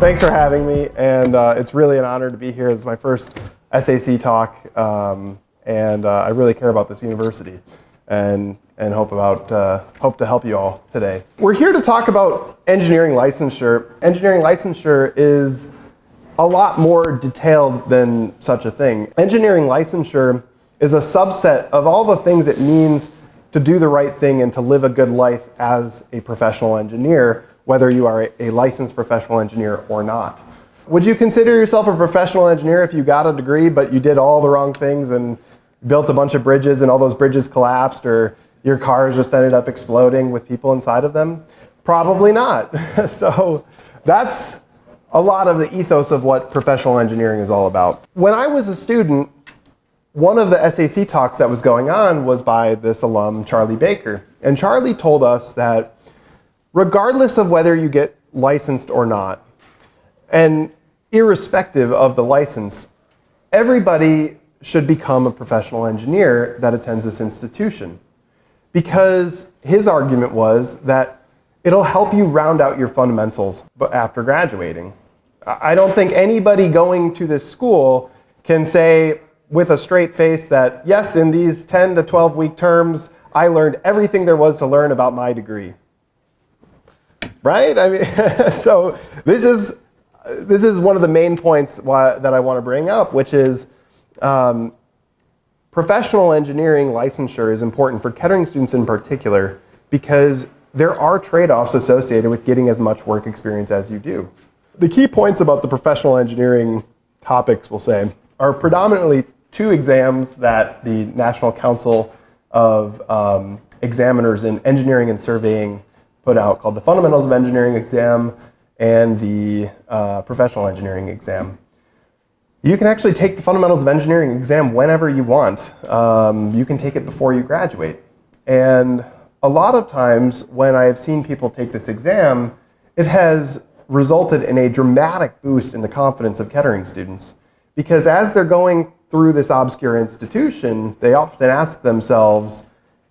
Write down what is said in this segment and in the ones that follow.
Thanks for having me, and it's really an honor to be here. This is my first SAC talk, and I really care about this university and hope to help you all today. We're here to talk about engineering licensure. Engineering licensure is a lot more detailed than such a thing. Engineering licensure is a subset of all the things it means to do the right thing and to live a good life as a professional engineer, whether you are a licensed professional engineer or not. Would you consider yourself a professional engineer if you got a degree but you did all the wrong things and built a bunch of bridges and all those bridges collapsed, or your cars just ended up exploding with people inside of them? Probably not. So that's a lot of the ethos of what professional engineering is all about. When I was a student, one of the SAC talks that was going on was by this alum, Charlie Baker. And Charlie told us that regardless of whether you get licensed or not, and irrespective of the license, everybody should become a professional engineer that attends this institution. Because his argument was that it'll help you round out your fundamentals after graduating. I don't think anybody going to this school can say with a straight face that, yes, in these 10 to 12 week terms, I learned everything there was to learn about my degree. Right? I mean, so this is one of the main points that I want to bring up, which is professional engineering licensure is important for Kettering students in particular because there are trade-offs associated with getting as much work experience as you do. The key points about the professional engineering topics, we'll say, are predominantly two exams that the National Council of Examiners in Engineering and Surveying put out, called the Fundamentals of Engineering exam and the Professional Engineering exam. You can actually take the Fundamentals of Engineering exam whenever you want. You can take it before you graduate. And a lot of times when I've seen people take this exam, it has resulted in a dramatic boost in the confidence of Kettering students. Because as they're going through this obscure institution, they often ask themselves,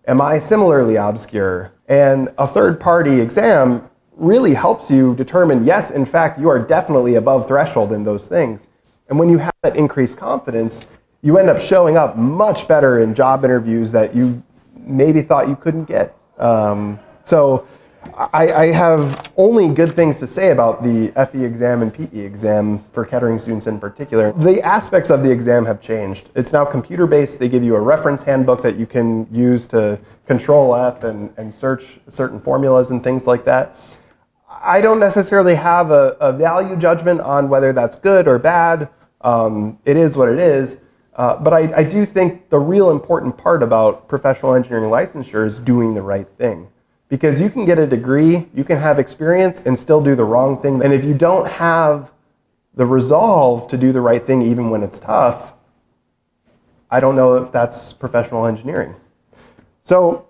am I similarly obscure? And a third-party exam really helps you determine, yes, in fact, you are definitely above threshold in those things. And when you have that increased confidence, you end up showing up much better in job interviews that you maybe thought you couldn't get. So I have only good things to say about the FE exam and PE exam for Kettering students in particular. The aspects of the exam have changed. It's now computer-based. They give you a reference handbook that you can use to control F and search certain formulas and things like that. I don't necessarily have a value judgment on whether that's good or bad. It is what it is. But I do think the real important part about professional engineering licensure is doing the right thing. Because you can get a degree, you can have experience, and still do the wrong thing. And if you don't have the resolve to do the right thing even when it's tough, I don't know if that's professional engineering. So,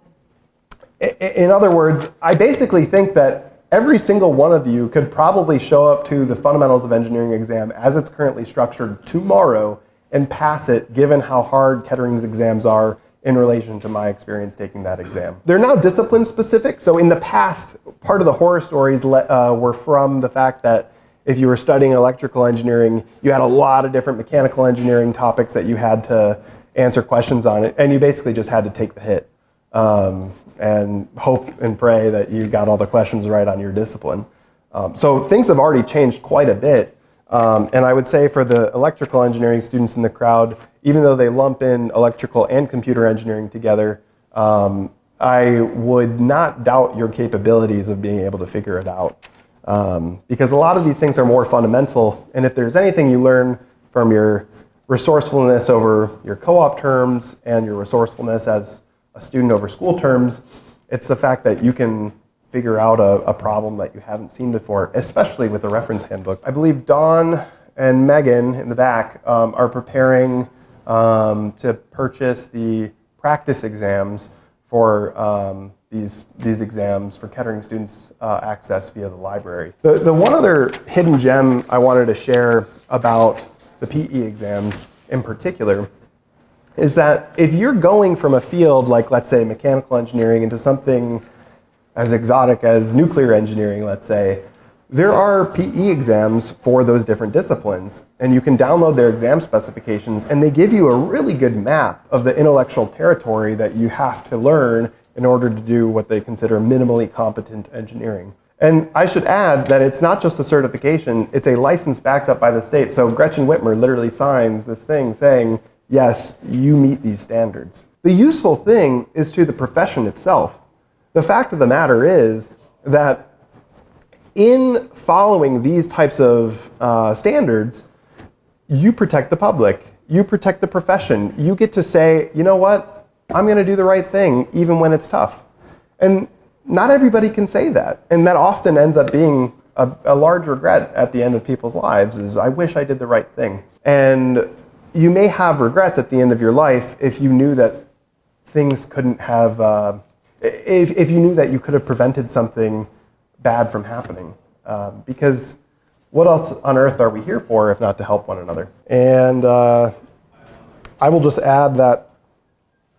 in other words, I basically think that every single one of you could probably show up to the Fundamentals of Engineering exam as it's currently structured tomorrow and pass it, given how hard Kettering's exams are in relation to my experience taking that exam. They're now discipline specific. So in the past, part of the horror stories were from the fact that if you were studying electrical engineering, you had a lot of different mechanical engineering topics that you had to answer questions on, and you basically just had to take the hit and hope and pray that you got all the questions right on your discipline. So things have already changed quite a bit. And I would say for the electrical engineering students in the crowd, even though they lump in electrical and computer engineering together, I would not doubt your capabilities of being able to figure it out. Because a lot of these things are more fundamental, and if there's anything you learn from your resourcefulness over your co-op terms and your resourcefulness as a student over school terms, it's the fact that you can figure out a problem that you haven't seen before, especially with the reference handbook. I believe Dawn and Megan in the back are preparing to purchase the practice exams for these exams for Kettering students access via the library. The one other hidden gem I wanted to share about the PE exams in particular is that if you're going from a field like, let's say, mechanical engineering into something as exotic as nuclear engineering, let's say, there are PE exams for those different disciplines, and you can download their exam specifications, and they give you a really good map of the intellectual territory that you have to learn in order to do what they consider minimally competent engineering. And I should add that it's not just a certification, it's a license backed up by the state. So Gretchen Whitmer literally signs this thing saying, yes, you meet these standards. The useful thing is to the profession itself. The fact of the matter is that in following these types of standards, you protect the public, you protect the profession. You get to say, you know what, I'm going to do the right thing even when it's tough. And not everybody can say that. And that often ends up being a large regret at the end of people's lives is, I wish I did the right thing. And you may have regrets at the end of your life if you knew that things couldn't have, if you knew that you could have prevented something bad from happening. Because what else on earth are we here for if not to help one another? And I will just add that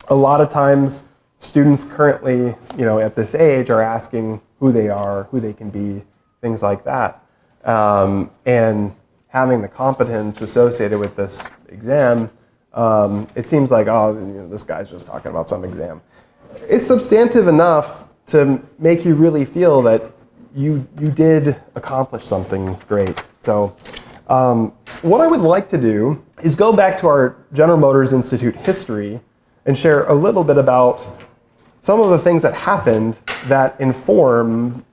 a lot of times students currently, at this age are asking who they are, who they can be, things like that. And having the competence associated with this exam, it seems like, this guy's just talking about some exam. It's substantive enough to make you really feel that you did accomplish something great. So what I would like to do is go back to our General Motors Institute history and share a little bit about some of the things that happened that inform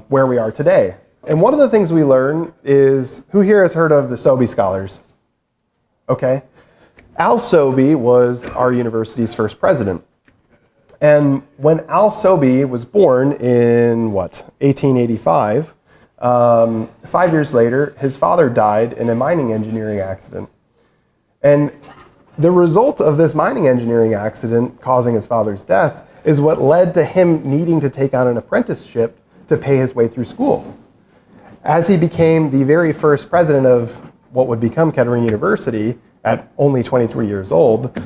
where we are today. And one of the things we learn is, who here has heard of the Sobey Scholars? Okay. Al Sobey was our university's first president. And when Al Sobey was born in, 1885, 5 years later, his father died in a mining engineering accident. And the result of this mining engineering accident causing his father's death is what led to him needing to take on an apprenticeship to pay his way through school. As he became the very first president of what would become Kettering University at only 23 years old,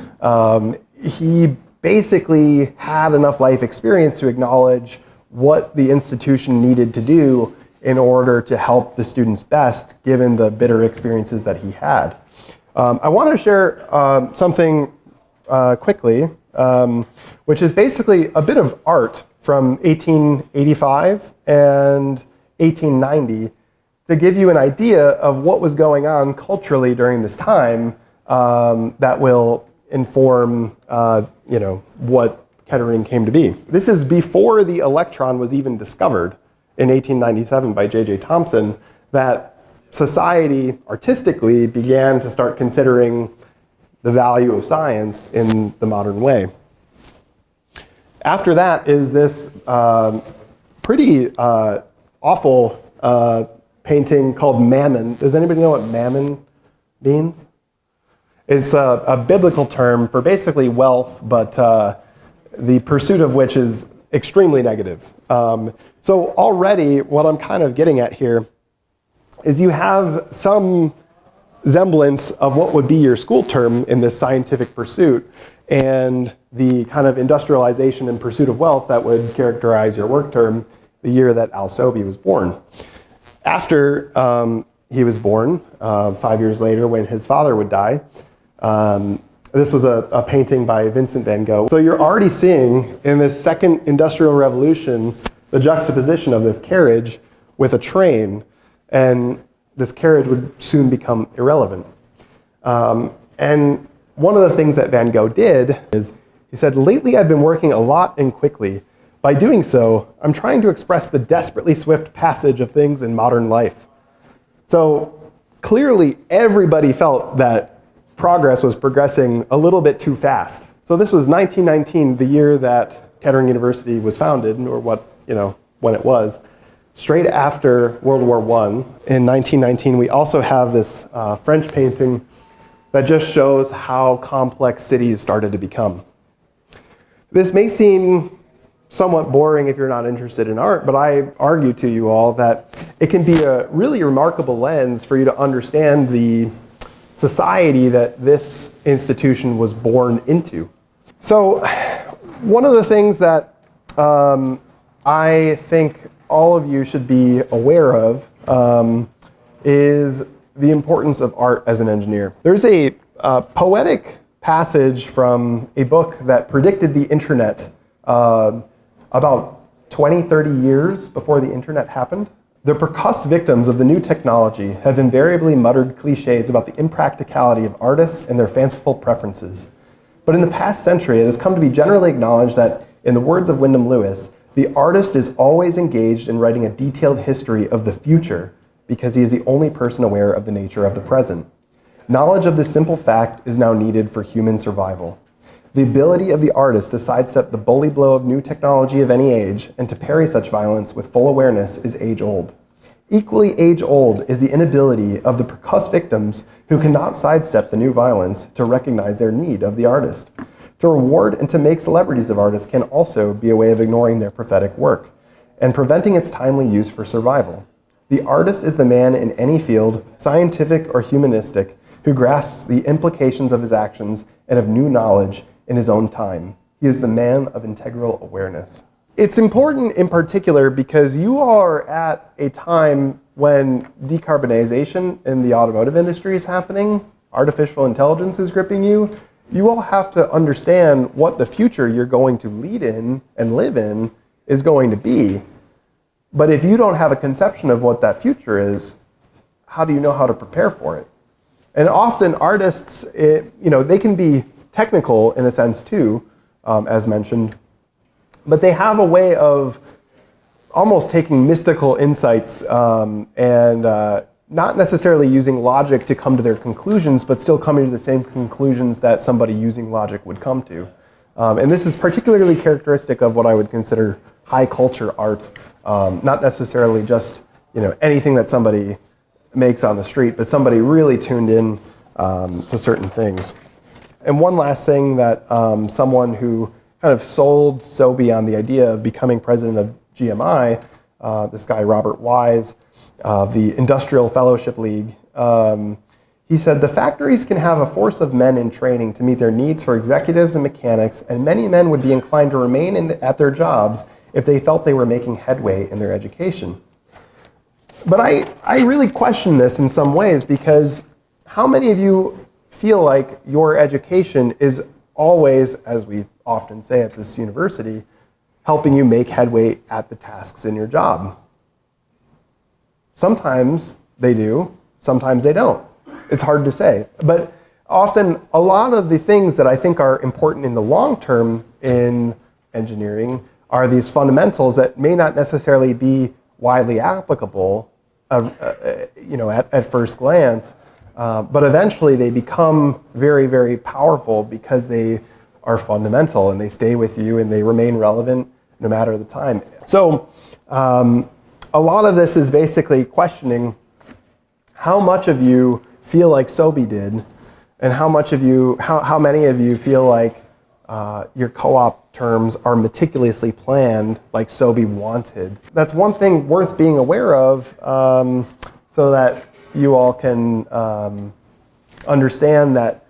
he basically had enough life experience to acknowledge what the institution needed to do in order to help the students best, given the bitter experiences that he had. I want to share something quickly, which is basically a bit of art from 1885 and 1890 to give you an idea of what was going on culturally during this time that will inform what Kettering came to be. This is before the electron was even discovered in 1897 by J.J. Thomson, that society artistically began to start considering the value of science in the modern way. After that is this pretty awful painting called Mammon. Does anybody know what mammon means? It's a biblical term for basically wealth, but the pursuit of which is extremely negative. So already what I'm kind of getting at here is you have some semblance of what would be your school term in this scientific pursuit and the kind of industrialization and pursuit of wealth that would characterize your work term the year that Al Sobey was born. After he was born, 5 years later when his father would die, this was a painting by Vincent van Gogh. So you're already seeing in this second industrial revolution the juxtaposition of this carriage with a train, and this carriage would soon become irrelevant. And one of the things that Van Gogh did is he said, "Lately I've been working a lot and quickly. By doing so, I'm trying to express the desperately swift passage of things in modern life." So clearly everybody felt that progress was progressing a little bit too fast. So this was 1919, the year that Kettering University was founded, or when it was. Straight after World War I, in 1919, we also have this French painting that just shows how complex cities started to become. This may seem somewhat boring if you're not interested in art, but I argue to you all that it can be a really remarkable lens for you to understand the society that this institution was born into. So one of the things that I think all of you should be aware of is the importance of art as an engineer. There's a poetic passage from a book that predicted the internet about 20, 30 years before the internet happened. The percussed victims of the new technology have invariably muttered cliches about the impracticality of artists and their fanciful preferences. But in the past century, it has come to be generally acknowledged that, in the words of Wyndham Lewis, the artist is always engaged in writing a detailed history of the future because he is the only person aware of the nature of the present. Knowledge of this simple fact is now needed for human survival. The ability of the artist to sidestep the bully blow of new technology of any age and to parry such violence with full awareness is age-old. Equally age-old is the inability of the percussed victims who cannot sidestep the new violence to recognize their need of the artist. To reward and to make celebrities of artists can also be a way of ignoring their prophetic work and preventing its timely use for survival. The artist is the man in any field, scientific or humanistic, who grasps the implications of his actions and of new knowledge in his own time. He is the man of integral awareness. It's important in particular because you are at a time when decarbonization in the automotive industry is happening, artificial intelligence is gripping you. You all have to understand what the future you're going to lead in and live in is going to be. But if you don't have a conception of what that future is, how do you know how to prepare for it? And often artists, they can be technical in a sense too, as mentioned, but they have a way of almost taking mystical insights and not necessarily using logic to come to their conclusions, but still coming to the same conclusions that somebody using logic would come to. And this is particularly characteristic of what I would consider high culture art, not necessarily just anything that somebody makes on the street, but somebody really tuned in to certain things. And one last thing that someone who kind of sold Sobe on the idea of becoming president of GMI, this guy Robert Wise, the Industrial Fellowship League, he said, "The factories can have a force of men in training to meet their needs for executives and mechanics, and many men would be inclined to remain at their jobs if they felt they were making headway in their education." But I really question this in some ways, because how many of you feel like your education is always, as we often say at this university, helping you make headway at the tasks in your job? Sometimes they do, sometimes they don't. It's hard to say. But often, a lot of the things that I think are important in the long term in engineering are these fundamentals that may not necessarily be widely applicable at first glance, but eventually they become very, very powerful because they are fundamental and they stay with you and they remain relevant no matter the time. So a lot of this is basically questioning how much of you feel like Sobe did, and how many of you feel like your co-op terms are meticulously planned like Sobe wanted. That's one thing worth being aware of, so that you all can understand that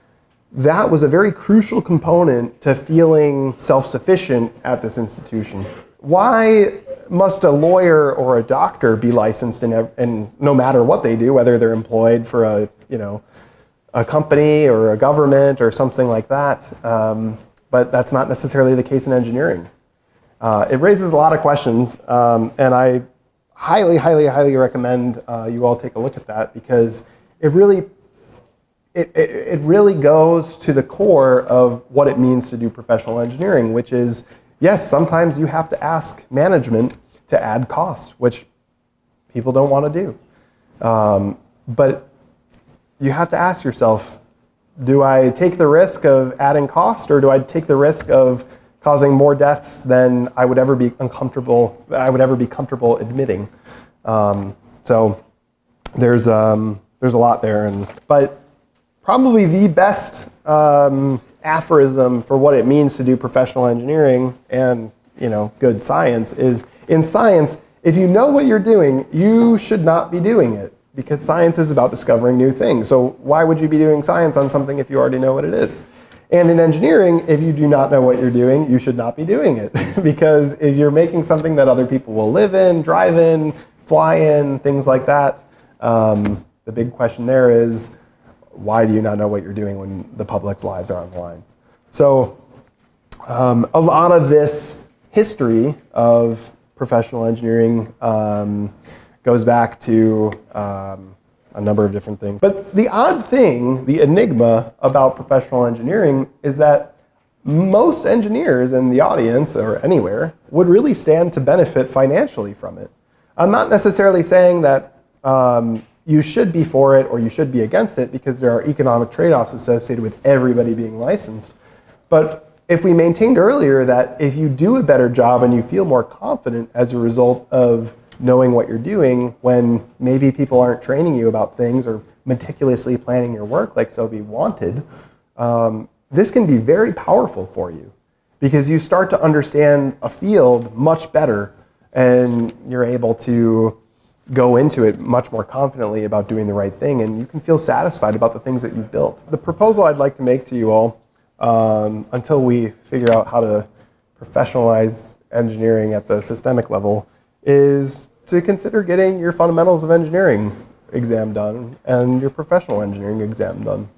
that was a very crucial component to feeling self-sufficient at this institution. Why must a lawyer or a doctor be licensed in no matter what they do, whether they're employed for a company or a government or something like that? But that's not necessarily the case in engineering. It raises a lot of questions, and I highly, highly, highly recommend you all take a look at that, because it really goes to the core of what it means to do professional engineering, which is, yes, sometimes you have to ask management to add costs, which people don't want to do. But you have to ask yourself, do I take the risk of adding cost, or do I take the risk of causing more deaths than I would ever be comfortable admitting? So there's a lot there, but probably the best aphorism for what it means to do professional engineering and good science is, in science, if you know what you're doing, you should not be doing it, because science is about discovering new things. So why would you be doing science on something if you already know what it is? And in engineering, if you do not know what you're doing, you should not be doing it. Because if you're making something that other people will live in, drive in, fly in, things like that, the big question there is, why do you not know what you're doing when the public's lives are on the lines? So a lot of this history of professional engineering goes back to a number of different things. But the odd thing, the enigma about professional engineering is that most engineers in the audience or anywhere would really stand to benefit financially from it. I'm not necessarily saying that you should be for it or you should be against it, because there are economic trade-offs associated with everybody being licensed. But if we maintained earlier that if you do a better job and you feel more confident as a result of knowing what you're doing when maybe people aren't training you about things or meticulously planning your work like Sobi wanted, this can be very powerful for you, because you start to understand a field much better and you're able to go into it much more confidently about doing the right thing, and you can feel satisfied about the things that you've built. The proposal I'd like to make to you all, until we figure out how to professionalize engineering at the systemic level, is to consider getting your fundamentals of engineering exam done and your professional engineering exam done.